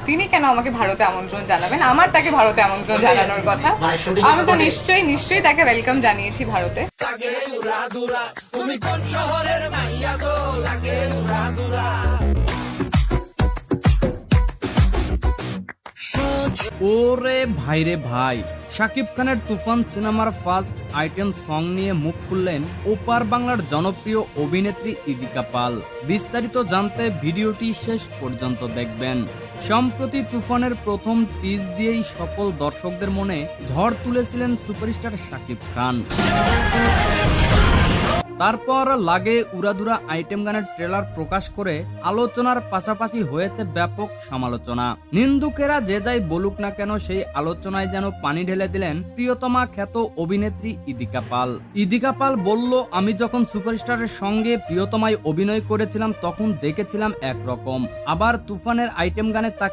তিনি কেন আমাকে ভারতে আমন্ত্রণ জানাবেন? আমার তাকে ভারতে আমন্ত্রণ জানানোর কথা। আমি তো নিশ্চয়ই তাকে ওয়েলকাম জানিয়েছি ভারতে। ওরে ভাইরে ভাই, শাকিব খানের তুফান সিনেমার ফার্স্ট আইটেম সং নিয়ে মুখ খুললেন ওপার বাংলার জনপ্রিয় অভিনেত্রী ইদিকা পাল। বিস্তারিত জানতে ভিডিওটি শেষ পর্যন্ত দেখবেন। সম্প্রতি তুফানের প্রথম টিজ দিয়েই সকল দর্শকদের মনে ঝড় তুলেছিলেন সুপারস্টার শাকিব খান। তারপর লাগে উড়াদুরা আইটেম গানের ট্রেলার প্রকাশ করে আলোচনার পাশাপাশি হয়েছে ব্যাপক সমালোচনা। নিন্দুকেরা যে যাই বলুক না কেন, সেই আলোচনায় যেন পানি ঢেলে দিলেন প্রিয়তমা খ্যাত অভিনেত্রী ইদিকা পাল। ইদিকা পাল বলল, আমি যখন সুপারস্টারের সঙ্গে প্রিয়তমায় অভিনয় করেছিলাম তখন দেখেছিলাম একরকম, আবার তুফানের আইটেম গানে